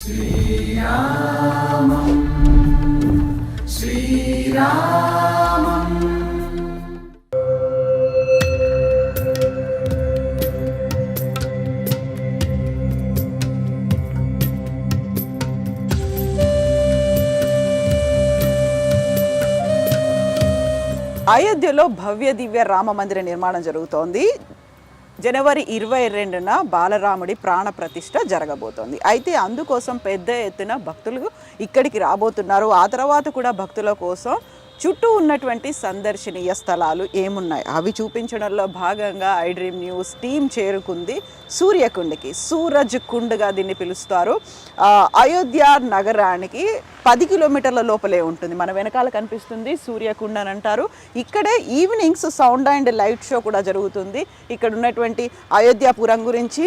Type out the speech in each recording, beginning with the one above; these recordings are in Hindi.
శ్రీరామం శ్రీరామం అయోధ్యలో భవ్య దివ్య రామ మందిర నిర్మాణం జరుగుతోంది. జనవరి 22న బాలరాముడి ప్రాణ ప్రతిష్ఠ జరగబోతోంది. అయితే అందుకోసం పెద్ద ఎత్తున భక్తులు ఇక్కడికి రాబోతున్నారు. ఆ తర్వాత కూడా భక్తుల కోసం చుట్టూ ఉన్నటువంటి సందర్శనీయ స్థలాలు ఏమున్నాయి అవి చూపించడంలో భాగంగా ఐ డ్రీమ్ న్యూస్ టీం చేరుకుంది సూర్యకుండకి. సూరజ్ కుండ్గా దీన్ని పిలుస్తారు. అయోధ్య నగరానికి 10 కిలోమీటర్ల లోపలే ఉంటుంది. మన వెనకాల కనిపిస్తుంది సూర్యకుండ అని అంటారు. ఇక్కడే evenings sound and light show కూడా జరుగుతుంది. ఇక్కడ ఉన్నటువంటి అయోధ్యాపురం గురించి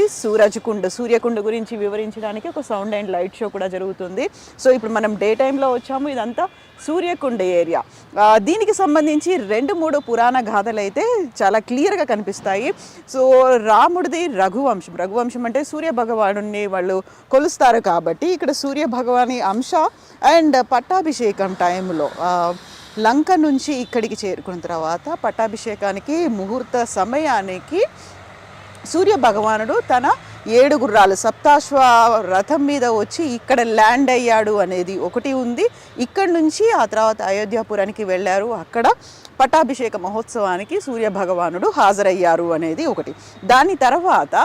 సూర్యకుండ గురించి వివరించడానికి ఒక సౌండ్ అండ్ లైట్ షో కూడా జరుగుతుంది. సో ఇప్పుడు మనం డే టైంలో వచ్చాము. ఇదంతా సూర్యకుండ ఏరియా. దీనికి సంబంధించి 2-3 పురాణ గాథలు అయితే చాలా క్లియర్గా కనిపిస్తాయి. సో రాముడిది రఘువంశం అంటే సూర్య భగవానుడిని వాళ్ళు కొలుస్తారు కాబట్టి ఇక్కడ సూర్య భగవాని అంశ అండ్ పట్టాభిషేకం టైంలో లంక నుంచి ఇక్కడికి చేరుకున్న తర్వాత పట్టాభిషేకానికి ముహూర్త సమయానికి సూర్య భగవానుడు తన 7 గుర్రాలు సప్తాశ్వ రథం మీద వచ్చి ఇక్కడ ల్యాండ్ అయ్యాడు అనేది ఒకటి ఉంది. ఇక్కడి నుంచి ఆ తర్వాత అయోధ్యాపురానికి వెళ్ళారు. అక్కడ పట్టాభిషేక మహోత్సవానికి సూర్య భగవానుడు హాజరయ్యారు అనేది ఒకటి. దాని తర్వాత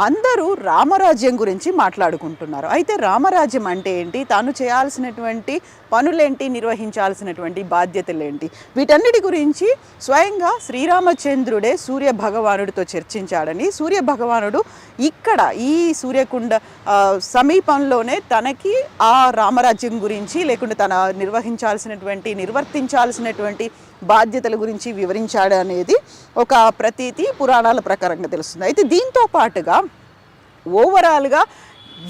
అందరూ రామరాజ్యం గురించి మాట్లాడుకుంటున్నారు. అయితే రామరాజ్యం అంటే ఏంటి, తాను చేయాల్సినటువంటి పనులేంటి, నిర్వహించాల్సినటువంటి బాధ్యతలేంటి, వీటన్నిటి గురించి స్వయంగా శ్రీరామచంద్రుడే సూర్య భగవానుడితో చర్చించాడని, సూర్య భగవానుడు ఇక్కడ ఈ సూర్యకుండ సమీపంలోనే తనకి ఆ రామరాజ్యం గురించి లేకుంటే తన నిర్వర్తించాల్సినటువంటి బాధ్యతల గురించి వివరించాడు అనేది ఒక ప్రతీతి పురాణాల ప్రకారంగా తెలుస్తుంది. అయితే దీంతో పాటుగా ఓవరాల్గా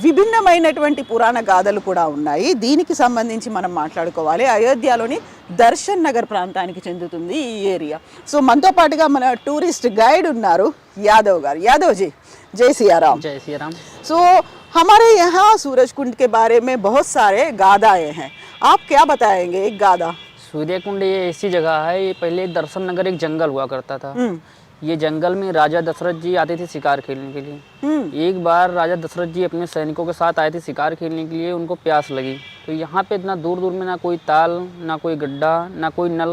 విభిన్నమైనటువంటి పురాణ గాథలు కూడా ఉన్నాయి. దీనికి సంబంధించి మనం మాట్లాడుకోవాలి. అయోధ్యలోని దర్శన్ నగర్ ప్రాంతానికి చెందుతుంది ఈ ఏరియా. సో మనతో పాటుగా మన టూరిస్ట్ గైడ్ ఉన్నారు यादव गार। यादव जी जय सिया राम। जय सिया राम। सो हमारे यहाँ सूरज कुंड के बारे में बहुत सारे गादाएं हैं, आप क्या बताएंगे एक गादा? सूर्य कुंड ये ऐसी जगह है, ये पहले दर्शन नगर एक जंगल हुआ करता था। ये जंगल में राजा दशरथ जी आते थे शिकार खेलने के लिए। एक बार राजा दशरथ जी अपने सैनिकों के साथ आए थे शिकार खेलने के लिए, उनको प्यास लगी तो यहाँ पे इतना दूर दूर में ना कोई ताल, ना कोई गड्ढा, ना कोई नल,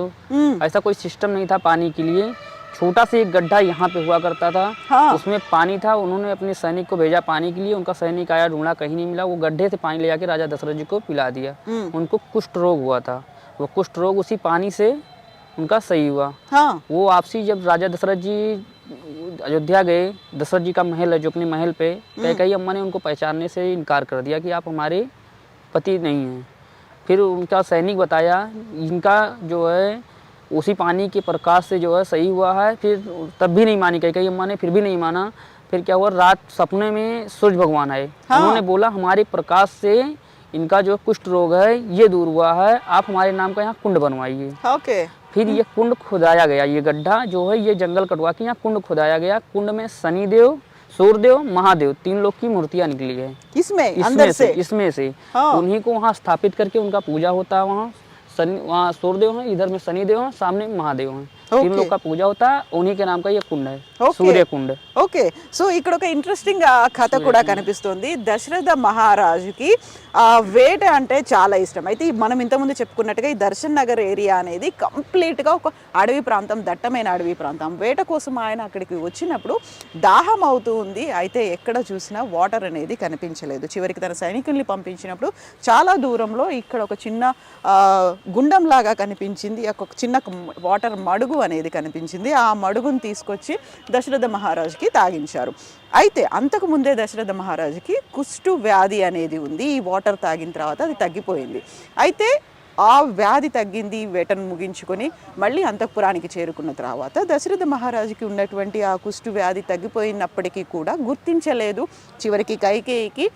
ऐसा कोई सिस्टम नहीं था पानी के लिए। छोटा सा एक गड्ढा यहाँ पे हुआ करता था। हाँ। उसमें पानी था। उन्होंने अपने सैनिक को भेजा पानी के लिए। उनका सैनिक आया, ढूंढा, कहीं नहीं मिला। वो गड्ढे से पानी ले जाके राजा दशरथ जी को पिला दिया। उनको कुष्ठ रोग हुआ था। वो कुष्ठ रोग उसी पानी से उनका सही हुआ। हाँ। वो वापसी जब राजा दशरथ जी अयोध्या गए, दशरथ जी का महल है जो अपने महल पे, कैकेयी अम्मा ने उनको पहचानने से इनकार कर दिया कि आप हमारे पति नहीं हैं। फिर उनका सैनिक बताया इनका जो है उसी पानी के प्रकाश से जो है सही हुआ है। फिर तब भी नहीं मानी कैकेयी अम्मा ने, फिर भी नहीं माना। फिर क्या हुआ, रात सपने में सूरज भगवान आए। हाँ। उन्होंने बोला हमारे प्रकाश से इनका जो कुष्ठ रोग है ये दूर हुआ है, आप हमारे नाम का यहाँ कुंड बनवाइए। ओके। फिर ये कुंड खुदाया गया, ये गड्ढा जो है ये जंगल कटवा के यहाँ कुंड खुदाया गया। कुंड में शनिदेव, सूर्यदेव, महादेव 3 लोग की मूर्तियाँ निकली है। इसमें से हाँ। उन्हीं को वहाँ स्थापित करके उनका पूजा होता है। वहाँ सूर्यदेव हैं, इधर में शनिदेव हैं, सामने महादेव हैं। 3 लोग का पूजा होता है। उन्हीं के नाम का ये कुंड है, सूर्य कुंड। ఓకే. సో ఇక్కడ ఒక ఇంట్రెస్టింగ్ కథ కూడా కనిపిస్తుంది. దశరథ మహారాజుకి వేట అంటే చాలా ఇష్టం. అయితే మనం ఇంతకుముందు చెప్పుకున్నట్టుగా ఈ దర్శన్ నగర్ ఏరియా అనేది కంప్లీట్గా ఒక అడవి ప్రాంతం, దట్టమైన అడవి ప్రాంతం. వేట కోసం ఆయన అక్కడికి వచ్చినప్పుడు దాహం అవుతూ ఉంది. అయితే ఎక్కడ చూసినా వాటర్ అనేది కనిపించలేదు. చివరికి తన సైనికుల్ని పంపించినప్పుడు చాలా దూరంలో ఇక్కడ ఒక చిన్న గుండం లాగా కనిపించింది. ఒక చిన్న వాటర్ మడుగు అనేది కనిపించింది. ఆ మడుగును తీసుకొచ్చి దశరథ మహారాజుకి తాగించారు. అయితే అంతకుముందే దశరథ మహారాజుకి కుష్టు వ్యాధి అనేది ఉంది. ఈ వాటర్ తాగిన తర్వాత అది తగ్గిపోయింది. అయితే ఆ వ్యాధి తగ్గింది. వేటను ముగించుకొని మళ్ళీ అంతఃపురానికి చేరుకున్న తర్వాత దశరథ మహారాజుకి ఉన్నటువంటి ఆ కుష్టు వ్యాధి తగ్గిపోయినప్పటికీ కూడా గుర్తించలేదు. చివరికి కైకేయికి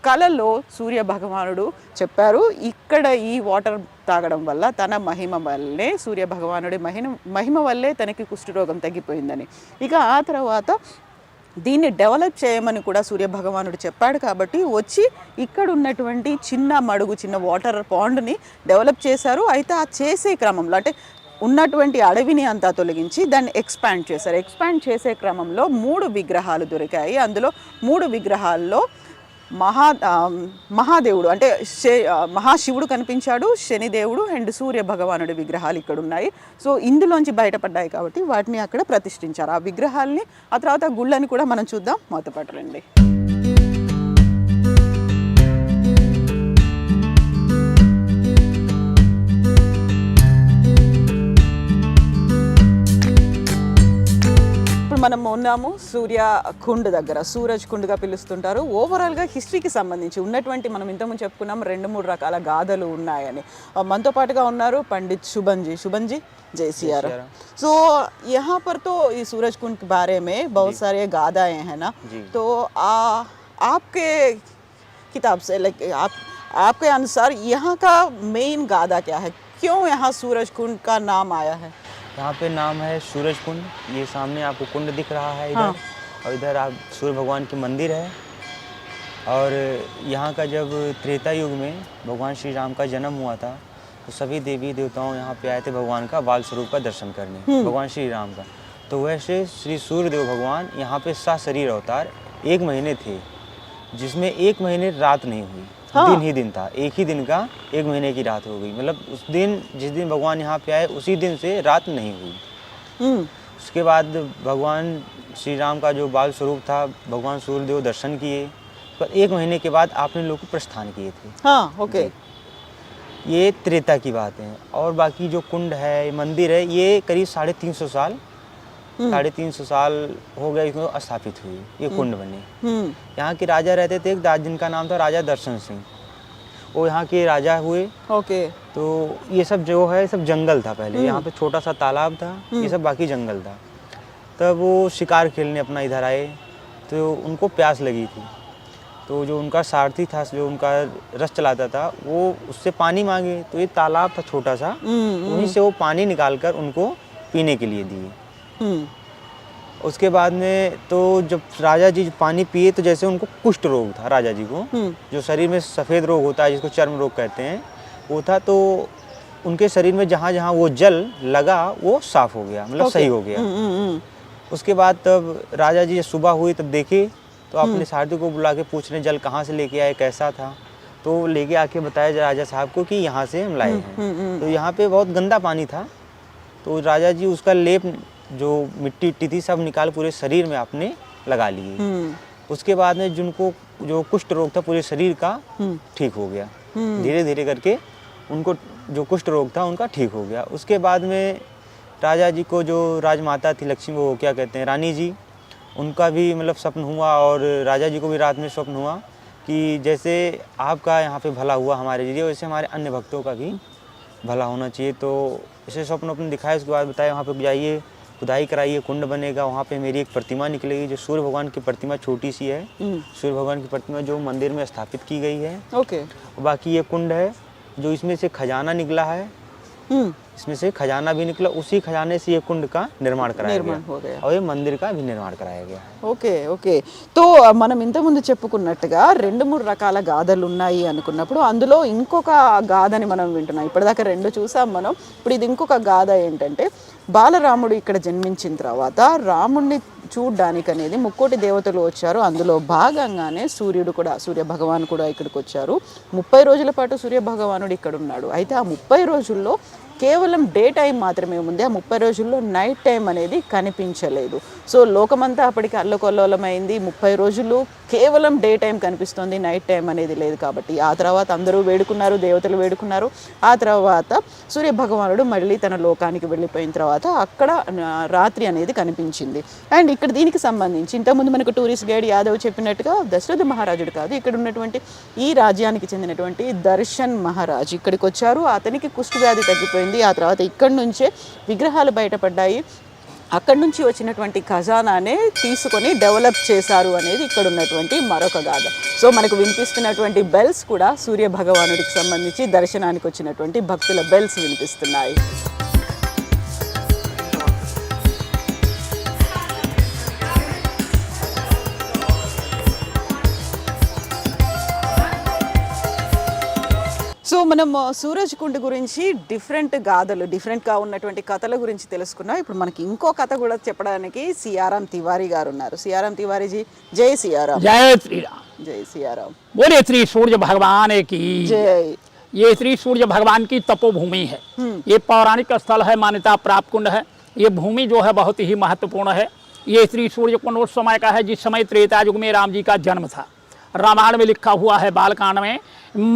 కలలో సూర్య భగవానుడు చెప్పారు, ఇక్కడ ఈ వాటర్ తాగడం వల్ల తన మహిమ వల్లే, సూర్య భగవానుడి మహిమ వల్లే తనకి కుష్ఠరోగం తగ్గిపోయిందని. ఇక ఆ తర్వాత దీన్ని డెవలప్ చేయమని కూడా సూర్య భగవానుడు చెప్పాడు కాబట్టి వచ్చి ఇక్కడ ఉన్నటువంటి చిన్న మడుగు చిన్న వాటర్ పాండ్ని డెవలప్ చేశారు. అయితే ఆ చేసే క్రమంలో అంటే ఉన్నటువంటి అడవిని అంతా తొలగించి దాన్ని ఎక్స్పాండ్ చేశారు. ఎక్స్పాండ్ చేసే క్రమంలో 3 విగ్రహాలు దొరికాయి. అందులో 3 విగ్రహాల్లో మహాదేవుడు అంటే మహాశివుడు కనిపించాడు, శనిదేవుడు అండ్ సూర్య భగవానుడి విగ్రహాలు ఇక్కడ ఉన్నాయి. సో ఇందులోంచి బయటపడ్డాయి కాబట్టి వాటిని అక్కడ ప్రతిష్ఠించారు. ఆ విగ్రహాలని ఆ తర్వాత గుళ్ళని కూడా మనం చూద్దాం. మొదపట్టరండి. మనం ఉన్నాము సూర్య కుండ్ దగ్గర, సూరజ్ కుండ్గా పిలుస్తుంటారు. ఓవరాల్గా హిస్టరీకి సంబంధించి ఉన్నటువంటి మనం ఇంతకుముందు చెప్పుకున్నాం 2-3 రకాల గాథలు ఉన్నాయని. మనతో పాటుగా ఉన్నారు పండిత్ शुभन जी जय सिया राम। सो यहाँ पर तो ये सूरज कुंड के बारे में बहुत सारे गाथाएं हैं ना, तो आपके किताब से लाइक आपके अनुसार यहाँ का मेन गाथा क्या है, क्यों यहाँ सूरज कुंड का नाम आया है? यहाँ पे नाम है सूरज कुंड। ये सामने आपको कुंड दिख रहा है इधर, और इधर आप सूर्य भगवान की मंदिर है। और यहाँ का जब त्रेता युग में भगवान श्री राम का जन्म हुआ था तो सभी देवी देवताओं यहाँ पे आए थे भगवान का बाल स्वरूप का दर्शन करने, भगवान श्री राम का। तो वैसे श्री सूर्यदेव भगवान यहाँ पे सशरीर अवतार 1 महीने थे, जिसमें 1 महीने रात नहीं हुई। दिन ही दिन था, एक ही दिन का 1 महीने की रात हो गई। मतलब उस दिन जिस दिन भगवान यहाँ पे आए उसी दिन से रात नहीं हुई। उसके बाद भगवान श्री राम का जो बाल स्वरूप था भगवान सूर्यदेव दर्शन किए, पर 1 महीने के बाद आपने लोग को प्रस्थान किए थे। हाँ, ओके। ये त्रेता की बात है। और बाकी जो कुंड है मंदिर है ये करीब 350 साल 350 साल हो गए इसको स्थापित हुई, ये कुंड बने। यहाँ के राजा रहते थे, एक जिनका नाम था राजा दर्शन सिंह, वो यहाँ के राजा हुए। ओके। तो ये सब जो है सब जंगल था पहले, यहाँ पे छोटा सा तालाब था, ये सब बाकी जंगल था। तब वो शिकार खेलने अपना इधर आए तो उनको प्यास लगी थी, तो जो उनका सारथी था जो उनका रथ चलाता था वो उससे पानी मांगे, तो ये तालाब था छोटा सा, वहीं से वो पानी निकाल कर उनको पीने के लिए दिए। उसके बाद में तो जब राजा जी पानी पिए तो जैसे उनको कुष्ठ रोग था राजा जी को, जो शरीर में सफ़ेद रोग होता है जिसको चर्म रोग कहते हैं वो था। तो उनके शरीर में जहाँ जहाँ वो जल लगा वो साफ हो गया, मतलब सही हो गया। उसके बाद तब राजा जी सुबह हुई तब देखे तो अपने सारथी को बुला के पूछ रहे जल कहाँ से लेके आए, कैसा था। तो लेके आके बताया राजा साहब को कि यहाँ से हम लाए हैं। तो यहाँ पे बहुत गंदा पानी था, तो राजा जी उसका लेप जो मिट्टी उट्टी थी सब निकाल पूरे शरीर में आपने लगा लिए। उसके बाद में जिनको जो कुष्ठ रोग था पूरे शरीर का ठीक हो गया, धीरे धीरे करके उनको जो कुष्ठ रोग था उनका ठीक हो गया। उसके बाद में राजा जी को जो राजमाता थी लक्ष्मी, वो क्या कहते हैं रानी जी, उनका भी मतलब स्वप्न हुआ, और राजा जी को भी रात में स्वप्न हुआ कि जैसे आपका यहाँ पे भला हुआ हमारे लिए, वैसे हमारे अन्य भक्तों का भी भला होना चाहिए। तो ऐसे स्वप्न अपने दिखाए। उसके बाद बताया वहाँ पे जाइए खुदाई कराइए, कुंड बनेगा, वहाँ पे मेरी एक प्रतिमा निकलेगी जो सूर्य भगवान की प्रतिमा छोटी सी है, सूर्य भगवान की प्रतिमा जो मंदिर में स्थापित की गई है। ओके। बाकी ये कुंड है जो इसमें से खजाना निकला है, इसमें से खजाना भी निकला, उसी खजाने से ये कुंड का निर्माण कराया गया और ये मंदिर का भी निर्माण कराया गया। Okay okay. తో మనం ఇంతకుముందు చెప్పుకున్నట్టుగా 2-3 రకాల గాథలు ఉన్నాయి అనుకున్నప్పుడు అందులో ఇంకొక గాథని మనం వింటున్నాం. ఇప్పటిదాకా 2 చూసాం మనం. ఇప్పుడు ఇది ఇంకొక గాథ ఏంటంటే బాలరాముడు ఇక్కడ జన్మించిన తర్వాత రాముడిని చూడ్డానికి అనేది ముక్కోటి దేవతలు వచ్చారు. అందులో భాగంగానే సూర్యుడు కూడా, సూర్య భగవాన్ కూడా ఇక్కడికి వచ్చారు. 30 రోజుల పాటు సూర్య భగవానుడు ఇక్కడ ఉన్నాడు. అయితే ఆ 30 రోజుల్లో కేవలం డే టైం మాత్రమే ఉంది. ఆ 30 రోజుల్లో నైట్ టైం అనేది కనిపించలేదు. సో లోకమంతా అప్పటికి అల్లకొల్లోలమైంది. 30 రోజులు కేవలం డే టైం కనిపిస్తుంది, నైట్ టైం అనేది లేదు. కాబట్టి ఆ తర్వాత అందరూ వేడుకున్నారు, దేవతలు వేడుకున్నారు. ఆ తర్వాత సూర్య భగవానుడు మళ్ళీ తన లోకానికి వెళ్ళిపోయిన తర్వాత అక్కడ రాత్రి అనేది కనిపించింది. అండ్ ఇక్కడ దీనికి సంబంధించి ఇంతకుముందు మనకు టూరిస్ట్ గైడ్ యాదవ్ చెప్పినట్టుగా దశరథ మహారాజుడు కాదు, ఇక్కడ ఉన్నటువంటి ఈ రాజ్యానికి చెందినటువంటి దర్శన్ మహారాజ్ ఇక్కడికి వచ్చారు. అతనికి కుష్ఠ వ్యాధి తగ్గిపోయింది. ఆ తర్వాత ఇక్కడి నుంచే విగ్రహాలు బయటపడ్డాయి. అక్కడి నుంచి వచ్చినటువంటి ఖజానానే తీసుకొని డెవలప్ చేశారు అనేది ఇక్కడ ఉన్నటువంటి మరొక గాథ. సో మనకు వినిపిస్తున్నటువంటి బెల్స్ కూడా సూర్య భగవానుడికి సంబంధించి దర్శనానికి వచ్చినటువంటి భక్తుల బెల్స్ వినిపిస్తున్నాయి. సో మనం సూరజ్ కుండ్ గురించి డిఫరెంట్ గాథలు డిఫరెంట్గా ఉన్నటువంటి కథల గురించి తెలుసుకున్నాం. ఇప్పుడు మనకి ఇంకో కథ కూడా చెప్పడానికి సియారాం తివారీ గారు ఉన్నారు. సియారాం తివారీజీ, జై సియారాం. जय श्री राम। జై సియారాం. बोले श्री सूर्य भगवान की। జై. ये श्री सूर्य भगवान की तपोभूमि है। ये पौराणिक स्थल है, मान्यता प्राप्त कुंड है। ये भूमि जो है बहुत ही महत्वपूर्ण है। ये श्री सूर्य कुंड उस समय का है जिस समय त्रेता युग में राम जी का जन्म था। रामायण में लिखा हुआ है बालकांड में,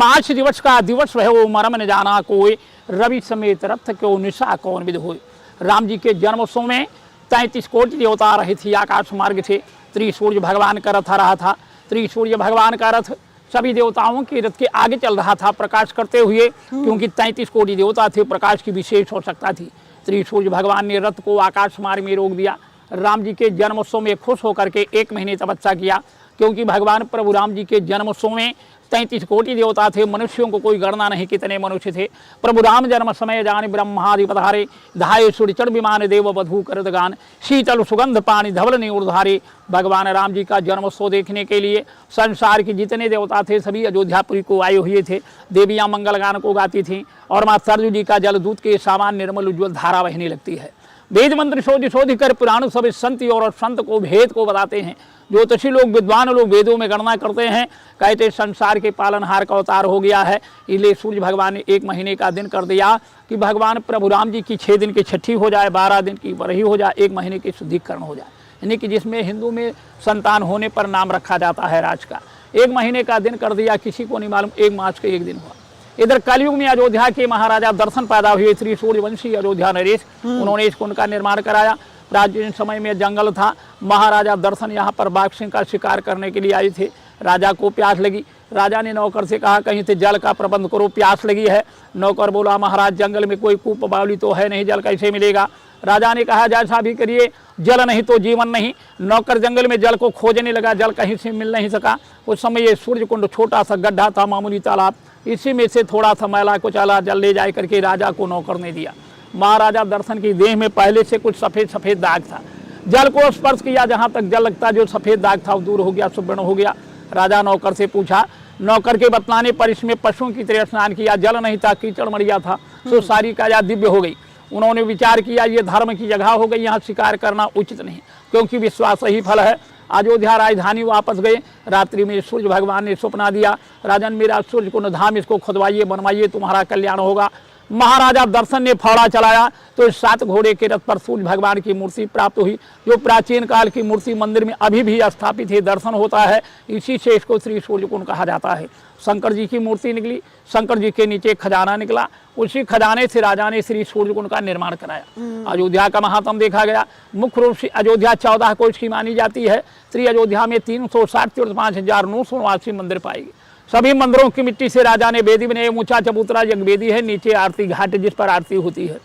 मार्च दिवस का दिवस है वो मरम न जाना कोई, रवि समेत रथ क्यों निशा कौन विद होय। राम जी के जन्मोत्सव में 33 कोटि देवता रहे थे, आकाश मार्ग थे। त्रिसूर्य भगवान का रथ आ रहा था। त्रिसूर्य भगवान का रथ सभी देवताओं के रथ के आगे चल रहा था प्रकाश करते हुए, क्योंकि 33 कोटि देवता थे, प्रकाश की विशेष आवश्यकता थी। त्रिसूर्य भगवान ने रथ को आकाश मार्ग में रोक दिया। राम जी के जन्मोत्सव में खुश होकर के 1 महीने तपस्या किया, क्योंकि भगवान प्रभु राम जी के जन्मोत्सव में 33 कोटि देवता थे, मनुष्यों को कोई गणना नहीं कितने मनुष्य थे। प्रभु राम जन्म समय जान ब्रह्मादि पधारे, धाये सूर्यचढ़ विमान देव बधू करत गान, शीतल सुगंध पानी धवल ने उर्धारे। भगवान राम जी का जन्मोत्सव देखने के लिए संसार के जितने देवता थे सभी अयोध्यापुरी को आए हुए थे। देवियाँ मंगल गान को गाती थीं और माँ सरजू जी का जलदूत के सामान निर्मल उज्ज्वल धारा बहने लगती है। वेद मंत्र शोध शोध कर पुराण सब संत और संत को भेद को बताते हैं। ज्योतिषी लोग विद्वान लोग वेदों में गणना करते हैं, कहते संसार के पालनहार का अवतार हो गया है। इसलिए सूर्य भगवान ने 1 महीने का दिन कर दिया कि भगवान प्रभु राम जी की 6 दिन की छठी हो जाए, 12 दिन की बरही हो जाए, 1 महीने की शुद्धिकरण हो जाए, यानी कि जिसमें हिंदू में संतान होने पर नाम रखा जाता है राज का। 1 महीने का दिन कर दिया, किसी को नहीं मालूम 1 मार्च के 1 दिन हुआ। इधर कलयुग में अयोध्या के महाराजा दर्शन पैदा हुए, श्री सूर्यवंशी अयोध्या नरेश, उन्होंने इस कुंड का निर्माण कराया। प्राचीन समय में जंगल था, महाराजा दर्शन यहाँ पर बाघ सिंह का शिकार करने के लिए आए थे। राजा को प्यास लगी, राजा ने नौकर से कहा कहीं से जल का प्रबंध करो, प्यास लगी है। नौकर बोला महाराज जंगल में कोई कूप बावली तो है नहीं, जल कैसे मिलेगा। राजा ने कहा जैसा भी करिए, जल नहीं तो जीवन नहीं। नौकर जंगल में जल को खोजने लगा, जल कहीं से मिल नहीं सका। उस समय ये सूर्य कुंड छोटा सा गड्ढा था, मामूली तालाब, इसी में से थोड़ा सा मैला कुचला जल ले जाए करके राजा को नौकर ने दिया। महाराजा दर्शन की देह में पहले से कुछ सफ़ेद सफ़ेद दाग था। जल को स्पर्श किया, जहाँ तक जल लगता जो सफ़ेद दाग था वो दूर हो गया, सुवर्ण हो गया। राजा नौकर से पूछा, नौकर के बतलाने पर इसमें पशुओं की तरह स्नान किया, जल नहीं था, कीचड़ मरिया था, तो सारी काया दिव्य हो गई। उन्होंने विचार किया ये धर्म की जगह हो गई, यहाँ शिकार करना उचित नहीं, क्योंकि विश्वास ही फल है। अयोध्या राजधानी वापस गए। रात्रि में सूर्य भगवान ने सपना दिया, राजन मेरा सूर्य कुंड धाम इसको खुदवाइए, बनवाइए, तुम्हारा कल्याण होगा। महाराजा दर्शन ने फौड़ा चलाया तो 7 घोड़े के रथ पर सूर्य भगवान की मूर्ति प्राप्त हुई, जो प्राचीन काल की मूर्ति मंदिर में अभी भी स्थापित है, दर्शन होता है। इसी से इसको श्री सूर्य कुंड कहा जाता है। शंकर जी की मूर्ति निकली, शंकर जी के नीचे खजाना निकला, उसी खजाने से राजा ने श्री सूर्य कुंड का निर्माण कराया। अयोध्या का महात्म देखा गया। मुख्य रूप से अयोध्या 14 कोष की मानी जाती है। श्री अयोध्या में 360 तीर्थ 5989 मंदिर पाएगी। सभी मंदिरों की मिट्टी से राजा ने वेदी बनाई। ऊंचा चबूतरा यज्ञ वेदी है, नीचे आरती घाट जिस पर आरती होती है।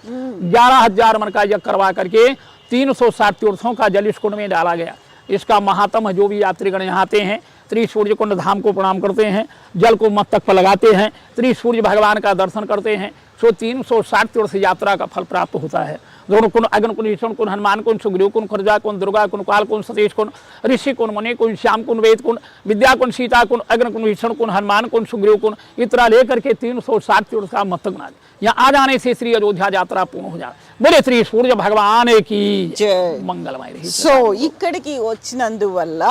11,000 मन का यज्ञ करवा करके 360 तीर्थों का जल इस कुंड में डाला गया। इसका महात्म जो भी यात्रीगण यहाँ आते हैं, त्रिसूर्य कुंड धाम को प्रणाम करते हैं, जल को मस्तक पर लगाते हैं, त्रिसूर्य भगवान का दर्शन करते हैं, सो 360 तीर्थ यात्रा का फल प्राप्त होता है। द्रोण कुंड, अग्न कुंड, ईश्वर कुंड, हनुमान कुंड, सुग्रीव कुंड, खुर्जा कुंड, दुर्गा कुंड, काल कुंड, सतीश कुंड, ऋषि कुंड, मुनि कुंड, श्याम कुंड, वेद कुंड, विद्या कुंड, सीता कुंड, अग्न कुंड, ईश्वर कुंड, हनुमान कुंड, सुग्रीव कुंड, इतना लेकर के 360 तीर्थ का मस्तक बना दिया। यहाँ आ जाने से श्री अयोध्या यात्रा पूर्ण हो जाए। बोले श्री सूर्य भगवान की జై. मंगलमय रही। సో ఇక్కడికి వచ్చినందువల్ల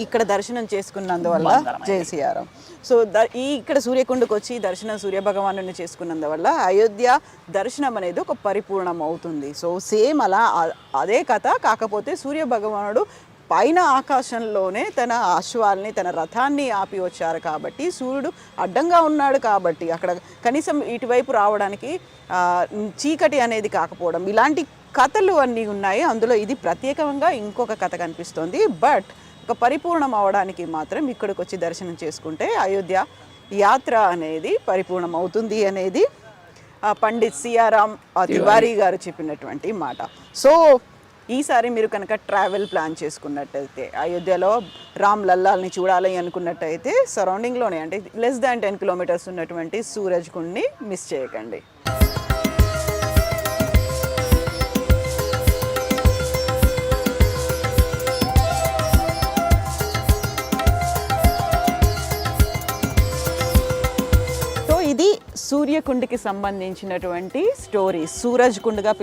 ఇక్కడ దర్శనం చేసుకున్నందువల్ల జై సియారాం. సో ఇక్కడ సూర్యకుండకు వచ్చి దర్శనం సూర్య భగవాను చేసుకున్నందువల్ల అయోధ్య దర్శనం అనేది ఒక పరిపూర్ణం అవుతుంది. సో సేమ్ అలా అదే కథ, కాకపోతే సూర్య భగవానుడు పైన ఆకాశంలోనే తన అశ్వాల్ని తన రథాన్ని ఆపి వచ్చారు కాబట్టి, సూర్యుడు అడ్డంగా ఉన్నాడు కాబట్టి అక్కడ కనీసం ఇటువైపు రావడానికి చీకటి అనేది కాకపోవడం, ఇలాంటి కథలు అన్నీ ఉన్నాయి. అందులో ఇది ప్రత్యేకంగా ఇంకొక కథ కనిపిస్తుంది. బట్ ఒక పరిపూర్ణం అవడానికి మాత్రం ఇక్కడికి వచ్చి దర్శనం చేసుకుంటే అయోధ్య యాత్ర అనేది పరిపూర్ణం అవుతుంది అనేది పండిత్ సియారాం తివారీ గారు చెప్పినటువంటి మాట. సో ఈసారి మీరు కనుక ట్రావెల్ ప్లాన్ చేసుకున్నట్టయితే, అయోధ్యలో రామ్ లల్లాల్ని చూడాలి అనుకున్నట్టయితే సరౌండింగ్లోనే అంటే లెస్ దాన్ 10 కిలోమీటర్స్ ఉన్నటువంటి సూరజ్ కుండ్ని మిస్ చేయకండి. ఇది సూర్యకుండ్కి సంబంధించినటువంటి స్టోరీ. సూరజ్ కుండ్గా